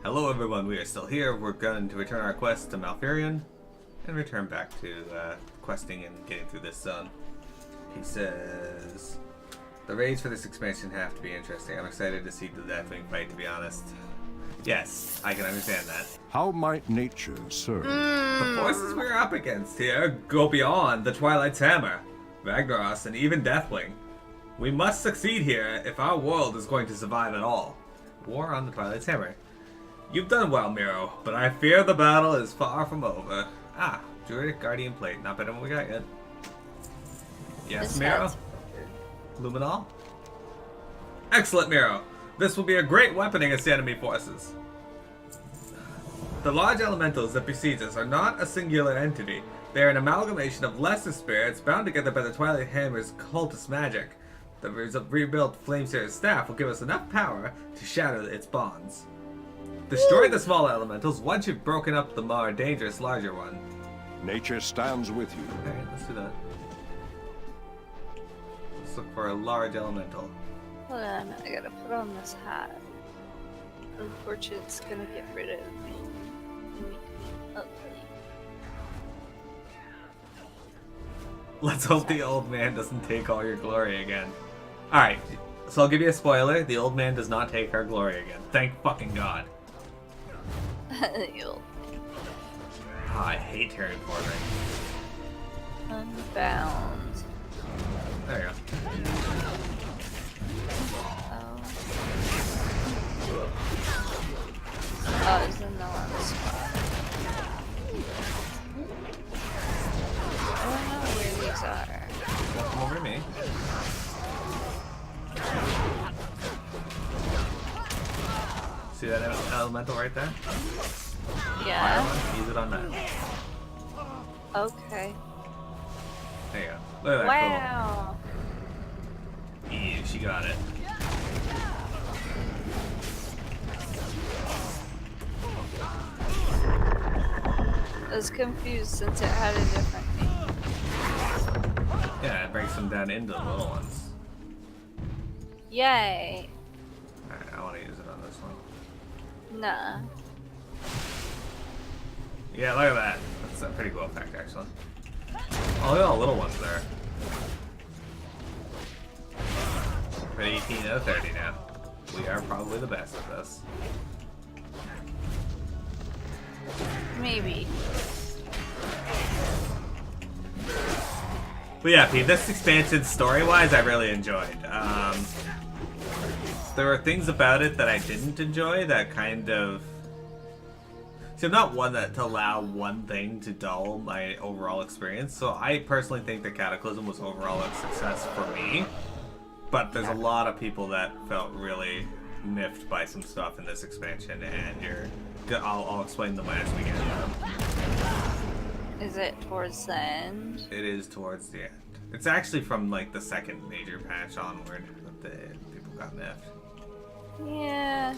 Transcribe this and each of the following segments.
Hello everyone, we are still here. We're going to return our quest to Malfurion and return back to questing and getting through this zone. He says, the raids for this expansion have to be interesting. I'm excited to see the Deathwing fight, to be honest. Yes, I can understand that. How might nature serve? The forces we're up against here go beyond the Twilight's Hammer, Ragnaros, and even Deathwing. We must succeed here if our world is going to survive at all. War on the Twilight's Hammer. You've done well, Miro, but I fear the battle is far from over. Ah, Druidic Guardian Plate. Not better than what we got yet. Yes, Miro? Luminol? Excellent, Miro. This will be a great weapon against the enemy forces. The large elementals that besiege us are not a singular entity. They are an amalgamation of lesser spirits bound together by the Twilight Hammer's cultist magic. The rebuilt Flameseer's staff will give us enough power to shatter its bonds. Destroy the small elementals once you've broken up the more dangerous larger one. Nature stands with you. Alright, let's do that. Let's look for a large elemental. Hold on, I gotta put on this hat. Unfortunately, it's gonna get rid of me. Ugly. Let's hope the old man doesn't take all your glory again. Alright, so I'll give you a spoiler. The old man does not take our glory again. Thank fucking God. You'll Oh, I hate terraforming. unbound. There you go. Oh, it's in the one spot. I don't know where these are. Come over to me. See that elemental right there? Yeah. Fire one, use it on that. Okay. There you go. Look at that. Wow. Cool. Yeah, she got it. I was confused since it had a different name. Yeah, it breaks them down into the little ones. Yay. Alright, I want to use it on this one. Nah. Yeah, look at that. That's a pretty cool effect, actually. Oh, look at all the little ones there. We're at 18 out of 30 now. We are probably the best at this. Maybe. But yeah, Pete, this expansion, story-wise, I really enjoyed. There were things about it that I didn't enjoy that kind of... See, I'm not one that to allow one thing to dull my overall experience, so I personally think that Cataclysm was overall a success for me. But there's a lot of people that felt really miffed by some stuff in this expansion, and I'll explain them as we get to them. Is it towards the end? It is towards the end. It's actually from like the second major patch onward that the people got miffed. Yeah.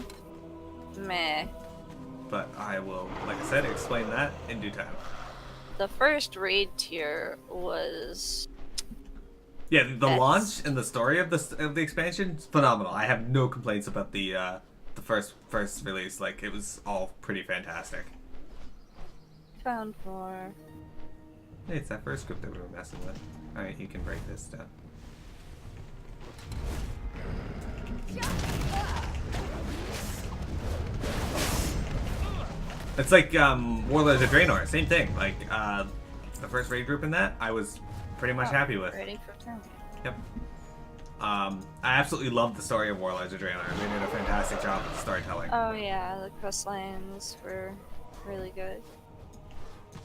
Meh. But I will, like I said, explain that in due time. The first raid tier was... Yeah, the launch and the story of the expansion is phenomenal. I have no complaints about the first release. Like, it was all pretty fantastic. Found more. Hey, it's that first group that we were messing with. Alright, you can break this down. It's like Warlords of Draenor, same thing. Like the first raid group in that, I was pretty much happy with. Ready for turn. Yep. I absolutely loved the story of Warlords of Draenor. They did a fantastic job with the storytelling. Oh yeah, the quest lines were really good.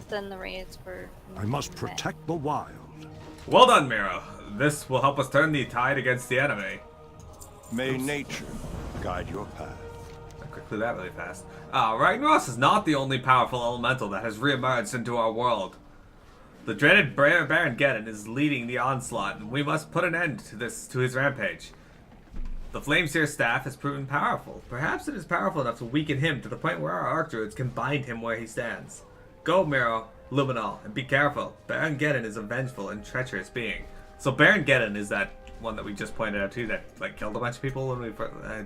Then the raids were... I must protect the wild. Well done, Miro. This will help us turn the tide against the enemy. May nature guide your path. I quick through that really fast. Ragnaros is not the only powerful elemental that has reemerged into our world. The dreaded Baron Geddon is leading the onslaught, and we must put an end to his rampage. The Flameseer's staff has proven powerful. Perhaps it is powerful enough to weaken him to the point where our Archdruids can bind him where he stands. Go, Miro, Luminol, and be careful. Baron Geddon is a vengeful and treacherous being. So Baron Geddon is that one that we just pointed out too, that like killed a bunch of people when we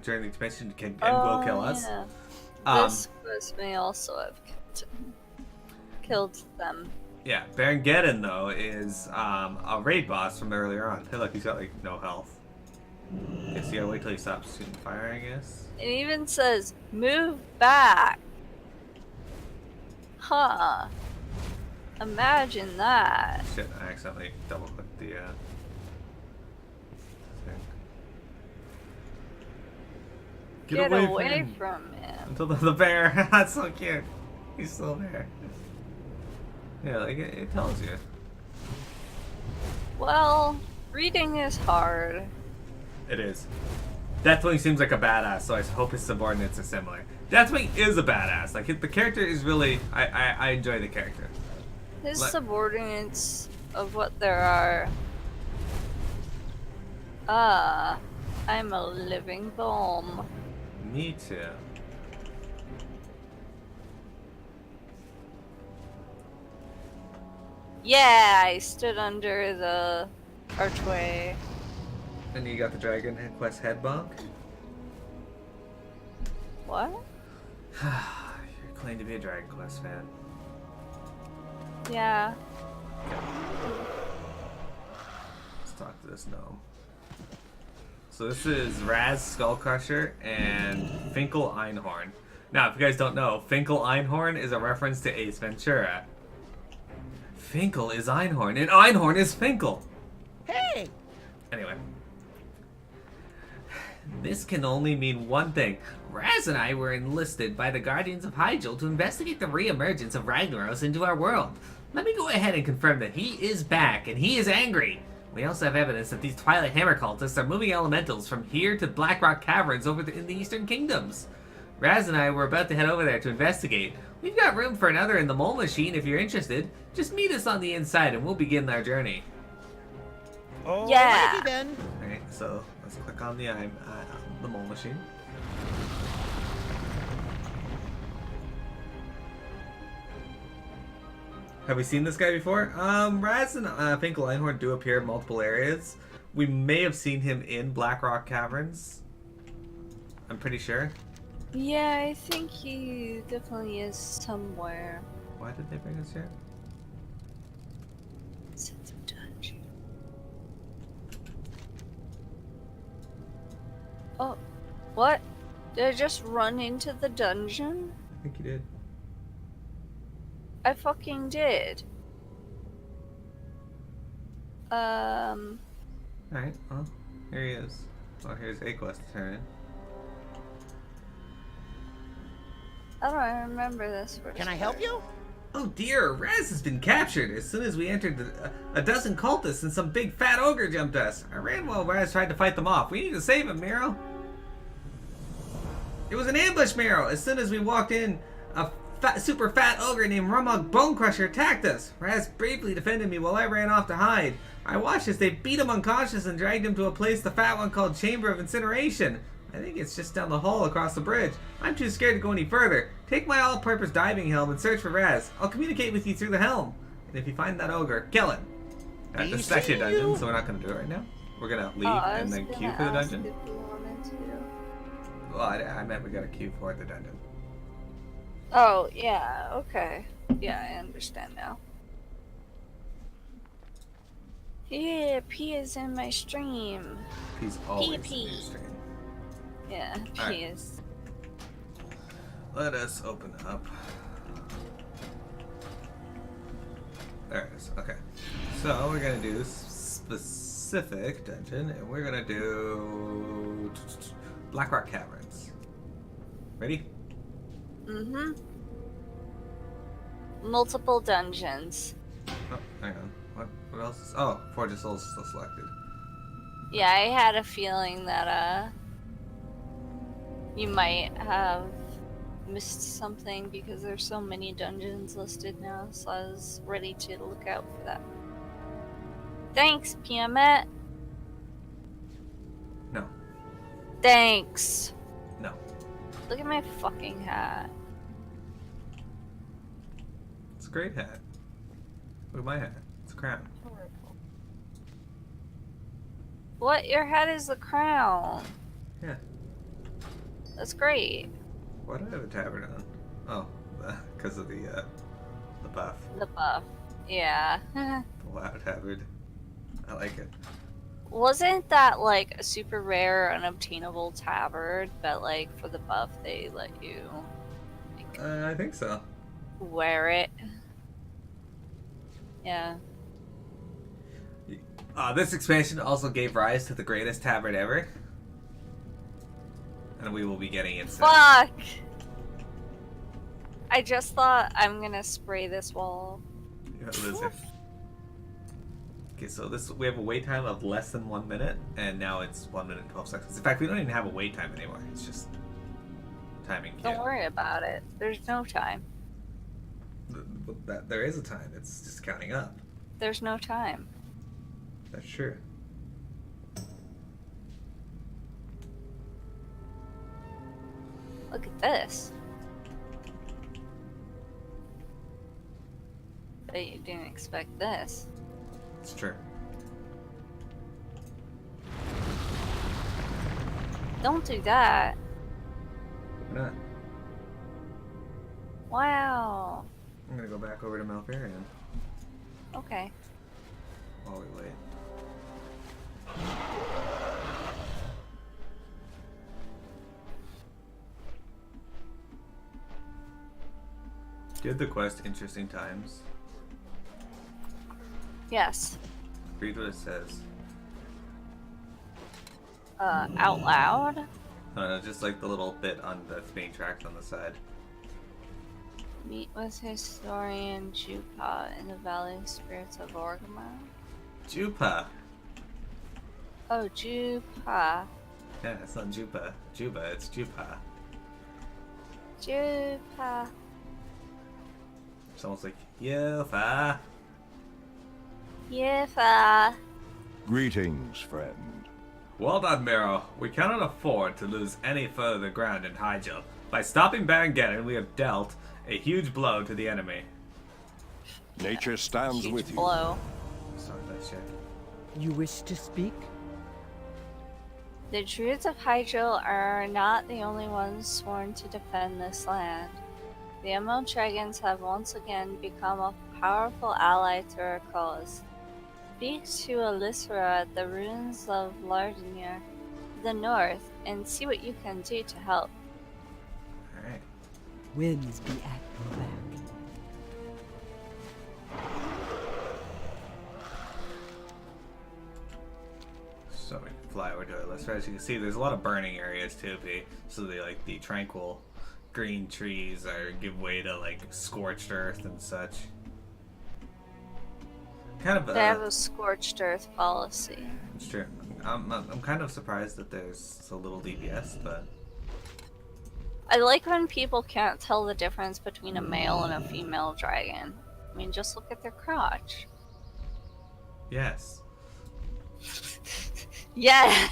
during the expansion and will kill us. Yeah. This quest may also have killed them. Yeah, Baron Geddon, though, is a raid boss from earlier on. Hey, look, he's got, like, no health. Guess you gotta wait till he stops shooting fire, I guess. It even says, move back. Huh. Imagine that. Shit, I accidentally double-clicked the, thing. Get away from him. Until the bear. That's so cute. He's still there. Yeah, like, it tells you. Well, reading is hard. It is. Deathwing seems like a badass, so I hope his subordinates are similar. Deathwing is a badass. Like, the character is really... I enjoy the character. His subordinates of what there are... I'm a living bomb. Me too. Yeah, I stood under the archway. And you got the Dragon Quest head bonk? What? You claim to be a Dragon Quest fan. Yeah. Let's talk to this gnome. So this is Raz Skullcrusher and Finkel Einhorn. Now, if you guys don't know, Finkel Einhorn is a reference to Ace Ventura. Finkel is Einhorn, and Einhorn is Finkel. Hey! Anyway. This can only mean one thing. Raz and I were enlisted by the Guardians of Hyjal to investigate the re-emergence of Ragnaros into our world. Let me go ahead and confirm that he is back, and he is angry. We also have evidence that these Twilight Hammer cultists are moving elementals from here to Blackrock Caverns over in the Eastern Kingdoms. Raz and I were about to head over there to investigate. We've got room for another in the Mole Machine if you're interested. Just meet us on the inside and we'll begin our journey. Oh, Yeah. then. Alright, so let's click on the Mole Machine. Have we seen this guy before? Raz and Finkel Einhorn do appear in multiple areas. We may have seen him in Blackrock Caverns. I'm pretty sure. Yeah, I think he definitely is somewhere. Why did they bring us here? It's in the dungeon. Oh, what? Did I just run into the dungeon? I think you did. I fucking did. Alright, well, here he is. Well, here's A-Quest to turn in. I don't remember this first Can I help part. you? Oh dear, Raz has been captured. As soon as we entered, a dozen cultists and some big fat ogre jumped us. I ran while Raz tried to fight them off. We need to save him, Miro. It was an ambush, Miro. As soon as we walked in, a super fat ogre named Rumog Bonecrusher attacked us. Raz bravely defended me while I ran off to hide. I watched as they beat him unconscious and dragged him to a place the fat one called Chamber of Incineration. I think it's just down the hall across the bridge. I'm too scared to go any further. Take my all-purpose diving helm and search for Raz. I'll communicate with you through the helm. And if you find that ogre, kill him. Alright, this is actually a dungeon, so we're not going to do it right now. We're going to leave and then queue for the dungeon. If you wanted to. Well, I meant we got to queue for the dungeon. Oh, yeah, okay. Yeah, I understand now. Yeah, P is in my stream. He's always in P. the stream. Yeah, P Alright. is. Let us open up. There it is. Okay. So we're gonna do specific dungeon, and we're gonna do Blackrock Caverns. Ready? Mm-hmm. Multiple dungeons. Oh, hang on. What else? Oh, Forge of Souls is still selected. Yeah, I had a feeling that, you might have missed something because there's so many dungeons listed now, so I was ready to look out for that. Thanks, Piamet. No. Thanks. No. Look at my fucking hat. It's a great hat. Look at my hat. It's a crown. What? Your hat is the crown. Yeah. That's great. Why do I have a tavern on? Oh, because of the buff. The buff. Yeah. The loud tavern. I like it. Wasn't that like a super rare, unobtainable tavern, but like for the buff they let you like, I think so. wear it? Yeah. This expansion also gave rise to the greatest tavern ever. And we will be getting it soon. Fuck! I just thought I'm gonna spray this wall. You're a loser. Okay, so we have a wait time of less than 1 minute, and now it's 1 minute and 12 seconds. In fact, we don't even have a wait time anymore. It's just timing. Don't worry about it. There's no time. There is a time. It's just counting up. There's no time. That's true. Look at this. Bet you didn't expect this. It's true. Don't do that. Why not? Wow. I'm gonna go back over to Malfarion Okay. while we wait. Did the quest Interesting Times? Yes. Read what it says. Out loud? Just like the little bit on that's being tracked on the side. Meet with historian Jupa in the Valley of Spirits of Orgrimmar. Jupa! Oh, Jupa. Yeah, it's not Jupa. Juba, it's Jupa. Jupa. It's almost like, Yufa! Yifa. Greetings, friend. Well done, Miro. We cannot afford to lose any further ground in Hyjal. By stopping Baron Geddon, we have dealt a huge blow to the enemy. Nature stands Huge with you. blow. Sorry, that shit. You wish to speak? The Druids of Hyjal are not the only ones sworn to defend this land. The Emerald Dragons have once again become a powerful ally to our cause. Speak to Elisra at the ruins of Lardinir to the north and see what you can do to help. Alright. Winds be at your back. So we can fly over to it. As you can see, there's a lot of burning areas too. So the tranquil green trees give way to like scorched earth and such. Kind of. They have a scorched earth policy. It's true. I'm kind of surprised that there's so little DPS, but I like when people can't tell the difference between a male and a female dragon. I mean, just look at their crotch. yes. Yeah.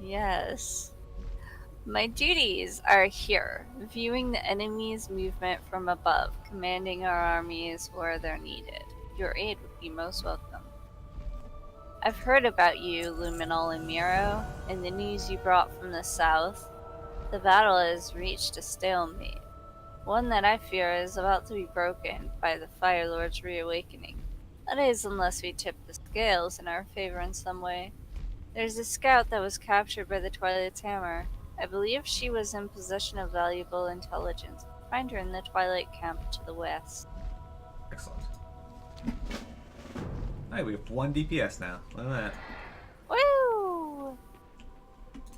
Yes. My duties are here, viewing the enemy's movement from above, commanding our armies where they're needed. Your aid would be most welcome. I've heard about you, Luminol and Miro, and the news you brought from the south. The battle has reached a stalemate, one that I fear is about to be broken by the Fire Lord's reawakening. That is, unless we tip the scales in our favor in some way. There's a scout that was captured by the Twilight's Hammer. I believe she was in possession of valuable intelligence. Find her in the Twilight camp to the west. Excellent. Hey, we have 1 DPS now. Look at that. Woo!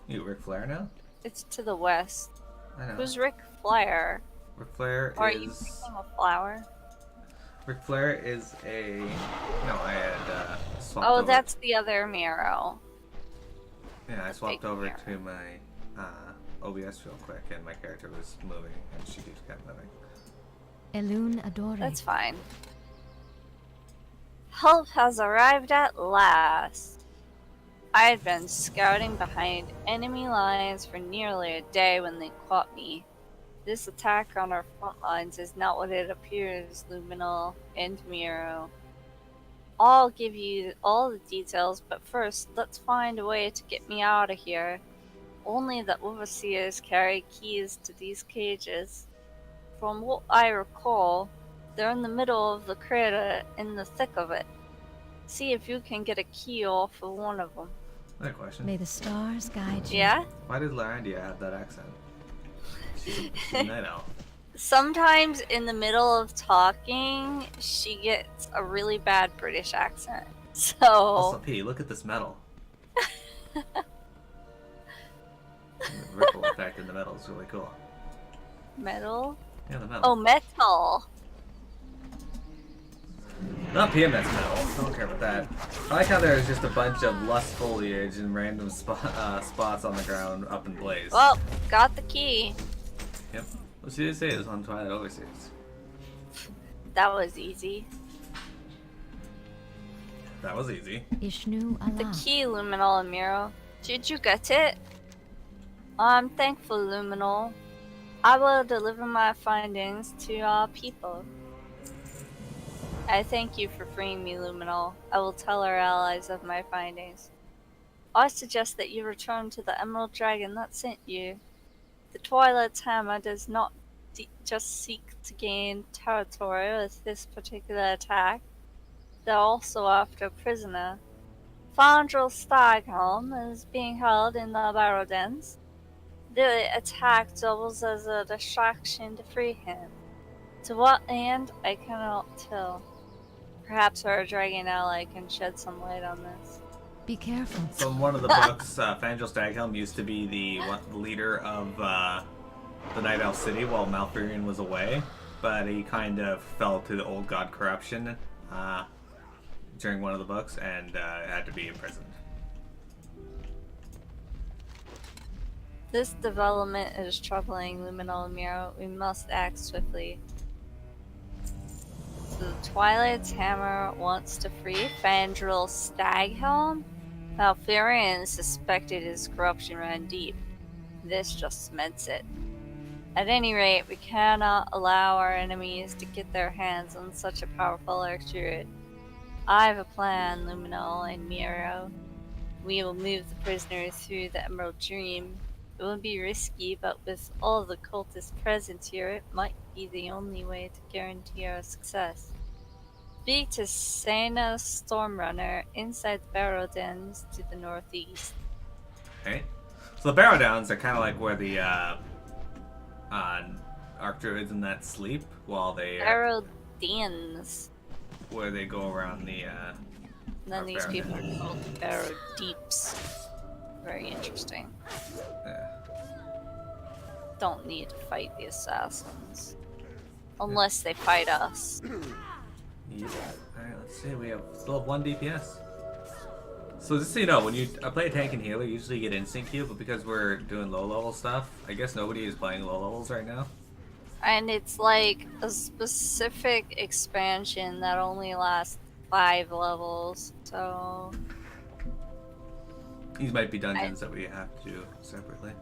You Ric Flair now? It's to the west. I know. Who's Ric Flair? Ric Flair Or are is. you picking a flower? Ric Flair is a. No, I had swapped Oh, over. that's the other Miro. Yeah, I the swapped big over mirror. to my OBS real quick, and my character was moving, and she just kept moving. Elune Adore. That's fine. Help has arrived at last. I had been scouting behind enemy lines for nearly a day when they caught me. This attack on our front lines is not what it appears, Luminol and Miro. I'll give you all the details, but first, let's find a way to get me out of here. Only the overseers carry keys to these cages. From what I recall, they're in the middle of the crater, in the thick of it. See if you can get a key off of one of them. I have a question. May the stars guide you. Yeah? Why did Larandia have that accent? She's a night elf. Sometimes in the middle of talking, she gets a really bad British accent. So... Also, P, look at this metal. The ripple effect in the metal is really cool. Metal? Yeah, the metal. Oh, metal! Not PMS metal. I don't care about that. I like how there's just a bunch of lush foliage and random spots on the ground up in blaze. Well, got the key. Yep. Well, she did say it was on Twilight Overseers. That was easy. That was easy. Ishnu The Allah. key, Luminol and Miro. Did you get it? I'm thankful, Luminol. I will deliver my findings to our people. I thank you for freeing me, Luminol. I will tell our allies of my findings. I suggest that you return to the Emerald Dragon that sent you. The Twilight's Hammer does not just seek to gain territory with this particular attack. They're also after a prisoner. Fandral Staghelm is being held in the Barrow Dens. The attack doubles as a distraction to free him. To what end, I cannot tell. Perhaps our dragon ally can shed some light on this. Be careful. From one of the books, Fandral Staghelm used to be the leader of the Night Elf City while Malfurion was away, but he kind of fell to the old god corruption during one of the books and had to be imprisoned. This development is troubling Luminol and Miro. We must act swiftly. The Twilight's Hammer wants to free Fandral Staghelm? Malfurion suspected his corruption ran deep. This just cements it. At any rate, we cannot allow our enemies to get their hands on such a powerful Druid. I have a plan, Luminol and Miro. We will move the prisoners through the Emerald Dream. It will be risky, but with all the cultists present here, it might be the only way to guarantee our success. Speak to Sana Stormrunner inside the Barrow Dens to the northeast. Okay. So the Barrow Downs are kind of like where the Arc Druids and that sleep while they Barrow Dens. where they go around the Then these Barrow people Dens. are called Barrow Deeps. Very interesting. Yeah. Don't need to fight the assassins. Unless they fight us. Yeah. Alright, let's see. We still have 1 DPS. So just so you know, when you play a tank and healer, you usually get instant Q, but because we're doing low level stuff, I guess nobody is playing low levels right now. And it's like a specific expansion that only lasts 5 levels, so... These might be dungeons that we have to do separately.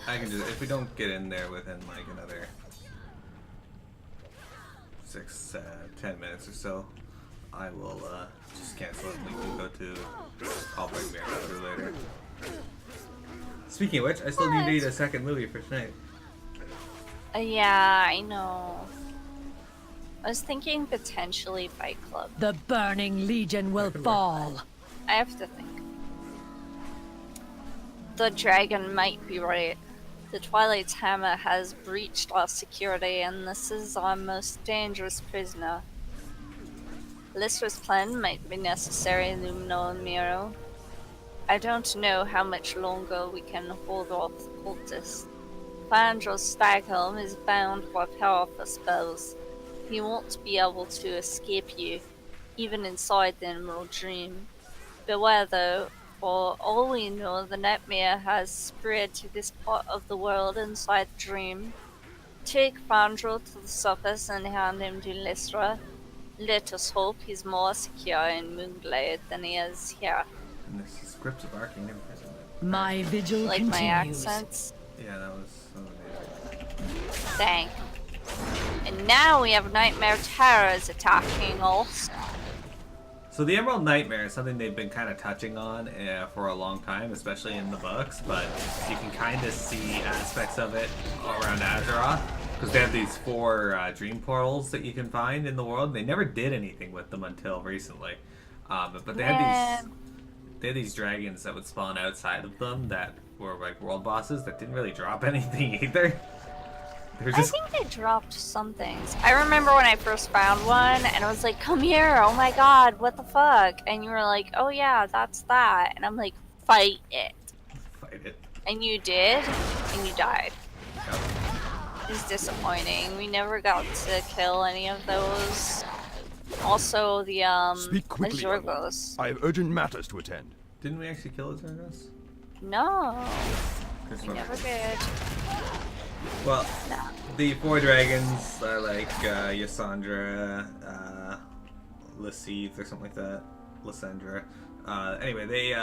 I can just, if we don't get in there within like another 10 minutes or so, I will just cancel it and we can go to, I'll bring Miro through later. Speaking of which, I still need a second movie for tonight. Yeah, I know. I was thinking potentially Fight Club. The Burning Legion will fall. I have to think. The dragon might be right. The Twilight's Hammer has breached our security, and this is our most dangerous prisoner. Listra's plan might be necessary, Lumino and Miro. I don't know how much longer we can hold off the cultists. Fandral Staghelm is bound by powerful spells. He won't be able to escape you, even inside the Emerald Dream. Beware though, for all we know, the nightmare has spread to this part of the world inside the dream. Take Fandral to the surface and hand him to Lystra. Let us hope he's more secure in Moonglade than he is here. And this is Scripts of Arcane Imprisonment. My vigil Like my continues. accents. Yeah, that was amazing. Dang. And now we have Nightmare Terrors attacking us. So the Emerald Nightmare is something they've been kind of touching on for a long time, especially in the books, but you can kind of see aspects of it around Azeroth, because they have these 4 dream portals that you can find in the world. They never did anything with them until recently. But they had these dragons that would spawn outside of them that were like world bosses that didn't really drop anything either. I think they dropped some things. I remember when I first found one, and I was like, come here, oh my god, what the fuck? And you were like, oh yeah, that's that. And I'm like, fight it. Fight it. And you did, and you died. Yep. It's disappointing. We never got to kill any of those. Also, the, Speak quickly, Azorgos. I have urgent matters to attend. Didn't we actually kill Azorgos? No, we never did. Well, No. the 4 dragons are like Yasandra, Lysith or something like that. Lysandra. Anyway, they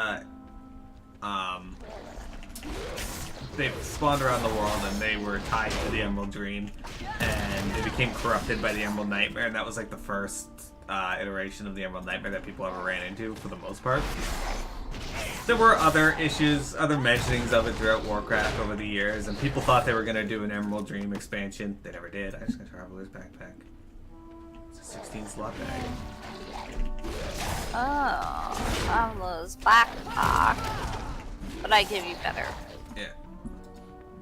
spawned around the world and they were tied to the Emerald Dream, and they became corrupted by the Emerald Nightmare, and that was like the first iteration of the Emerald Nightmare that people ever ran into for the most part. There were other issues, other mentionings of it throughout Warcraft over the years, and people thought they were going to do an Emerald Dream expansion. They never did. I just got Traveler's Backpack. It's a 16 slot bag. Oh, Traveler's Backpack. But I give you better. Yeah.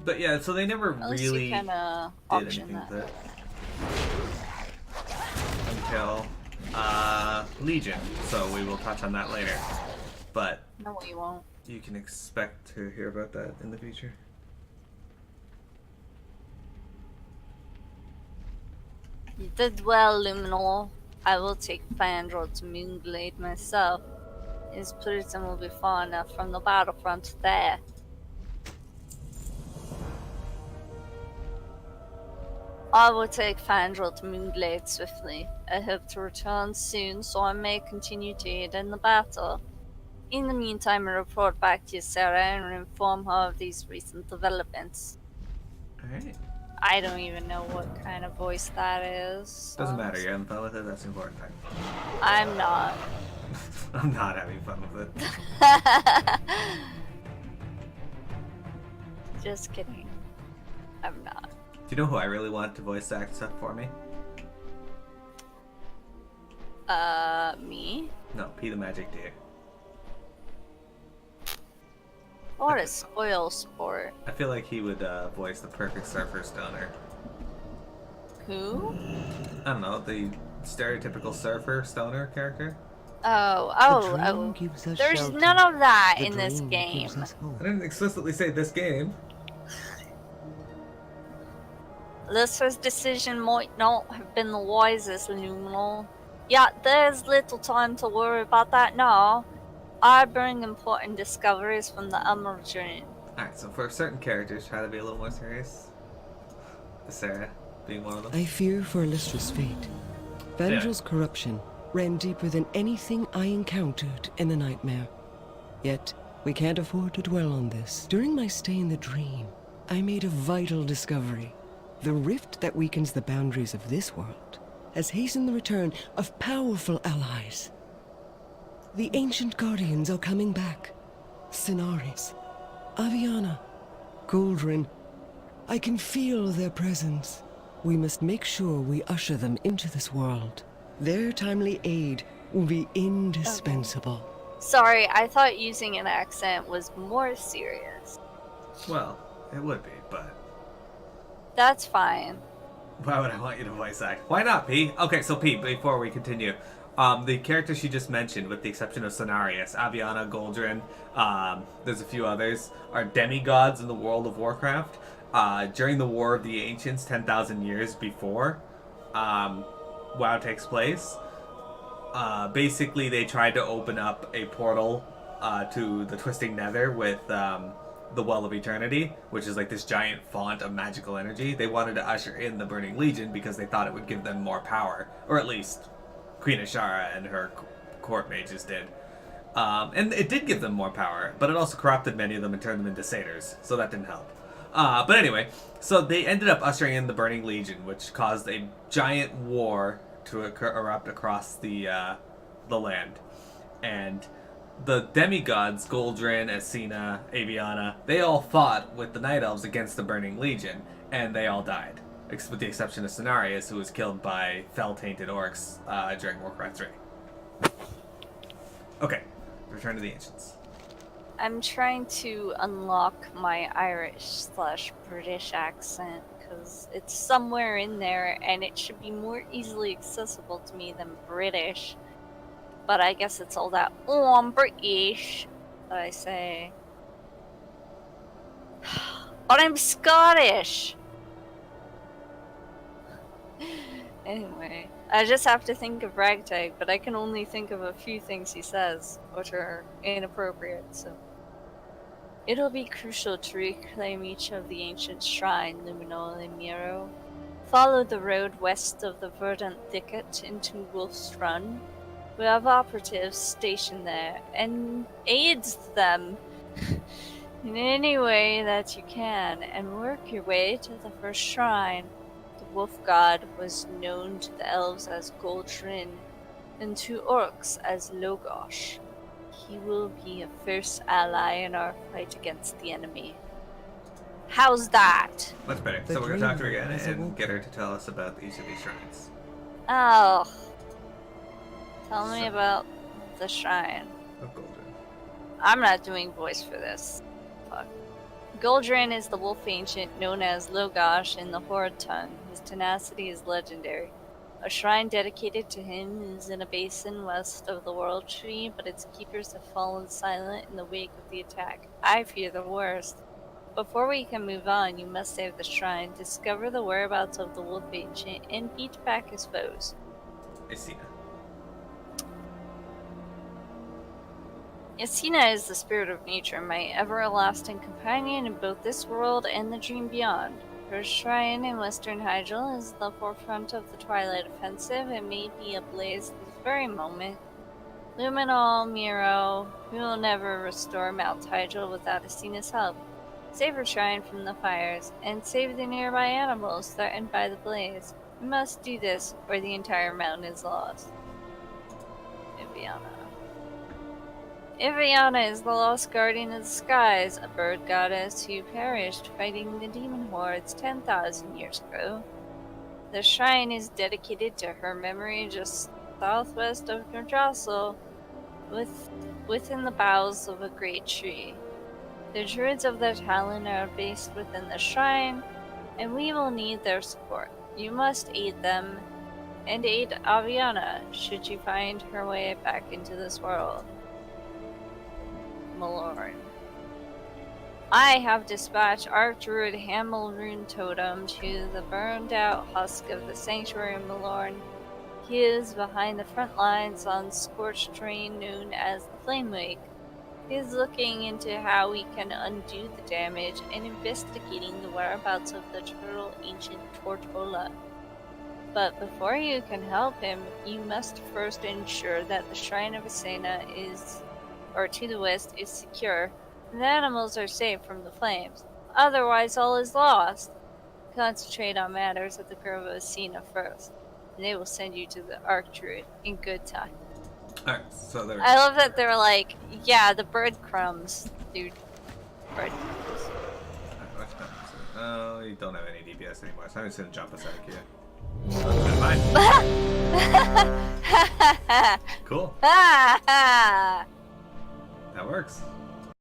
But yeah, so they never At least really you can, did option anything that. with it. Until Legion. So we will touch on that later. But No, you won't. you can expect to hear about that in the future. You did well, Luminol. I will take Fandral to Moonglade myself. His prison will be far enough from the battlefront there. I will take Fandral to Moonglade swiftly. I hope to return soon so I may continue to aid in the battle. In the meantime, I report back to you, Sarah, and inform her of these recent developments. Alright. I don't even know what kind of voice that is. Doesn't matter, you're having fun with it, that's the important thing. I'm not. I'm not having fun with it. Just kidding. I'm not. Do you know who I really want to voice act stuff for me? Me? No, P the Magic Deer. What a spoil sport. I feel like he would voice the perfect surfer stoner. Who? I don't know, the stereotypical surfer stoner character. Oh. There's none of that in this game. I didn't explicitly say this game. Lister's decision might not have been the wisest, Luminol. Yet there's little time to worry about that now. I bring important discoveries from the Emerald Dream. Alright, so for certain characters, try to be a little more serious. Sarah being one of them. I fear for Lystra's fate. Vandral's corruption ran deeper than anything I encountered in the nightmare. Yet, we can't afford to dwell on this. During my stay in the dream, I made a vital discovery. The rift that weakens the boundaries of this world has hastened the return of powerful allies. The ancient guardians are coming back. Sinaris, Aviana, Goldrin. I can feel their presence. We must make sure we usher them into this world. Their timely aid will be indispensable. Sorry, I thought using an accent was more serious. Well, it would be, but That's fine. why would I want you to voice act? Why not, P? Okay, so P, before we continue, the characters she just mentioned, with the exception of Cenarius, Aviana, Goldrin, there's a few others, are demigods in the world of Warcraft. During the War of the Ancients, 10,000 years before WoW takes place, basically they tried to open up a portal to the Twisting Nether with the Well of Eternity, which is like this giant font of magical energy. They wanted to usher in the Burning Legion because they thought it would give them more power, or at least Queen Ashara and her court mages did. And it did give them more power, but it also corrupted many of them and turned them into satyrs, so that didn't help. But anyway, so they ended up ushering in the Burning Legion, which caused a giant war to erupt across the the land. And the demigods, Goldrin, Asina, Aviana, they all fought with the Night Elves against the Burning Legion, and they all died. With the exception of Cenarius, who was killed by fell-tainted orcs during Warcraft 3. Okay, return to the Ancients. I'm trying to unlock my Irish/British accent because it's somewhere in there and it should be more easily accessible to me than British. But I guess it's all that, oh, I'm British, that I say. But I'm Scottish! Anyway, I just have to think of Ragtag, but I can only think of a few things he says, which are inappropriate, so. It'll be crucial to reclaim each of the ancient shrine, Luminol and Miro. Follow the road west of the verdant thicket into Wolf's Run. We have operatives stationed there, and aids them in any way that you can, and work your way to the first shrine. The wolf god was known to the elves as Goldrin, and to orcs as Logosh. He will be a first ally in our fight against the enemy. How's that? Much better. So we're going to talk to her again and get her to tell us about each of these shrines. Oh. Tell me about the shrine. Of Goldrin. I'm not doing voice for this. Fuck. Goldrin is the wolf ancient known as Logosh in the Horde tongue. His tenacity is legendary. A shrine dedicated to him is in a basin west of the World Tree, but its keepers have fallen silent in the wake of the attack. I fear the worst. Before we can move on, you must save the shrine, discover the whereabouts of the wolf ancient, and beat back his foes. Asina. Asina is the spirit of nature, my everlasting companion in both this world and the dream beyond. Her shrine in Western Hyjal is the forefront of the Twilight Offensive and may be ablaze this very moment. Luminol, Miro, we will never restore Mount Hyjal without Asina's help. Save her shrine from the fires, and save the nearby animals threatened by the blaze. We must do this, or the entire mountain is lost. Iviana. Iviana is the lost guardian of the skies, a bird goddess who perished fighting the demon hordes 10,000 years ago. The shrine is dedicated to her memory just southwest of Nerjassel, within the boughs of a great tree. The Druids of the Talon are based within the shrine, and we will need their support. You must aid them, and aid Aviana, should you find her way back into this world. Malorn. I have dispatched Archdruid Hamelrune Totem to the burned out husk of the Sanctuary of Malorn. He is behind the front lines on scorched terrain known as the Flame Wake. He is looking into how we can undo the damage and investigating the whereabouts of the turtle ancient Tortola. But before you can help him, you must first ensure that the Shrine of Asena to the west is secure, and the animals are safe from the flames. Otherwise, all is lost. Concentrate on matters at the Grove of Asena first, and they will send you to the Archdruid in good time. Alright, so there. I love that they're like, yeah, the breadcrumbs, dude. Breadcrumbs. Oh, you don't have any DPS anymore, so I'm just gonna jump us out of here. Bye. Cool. That works.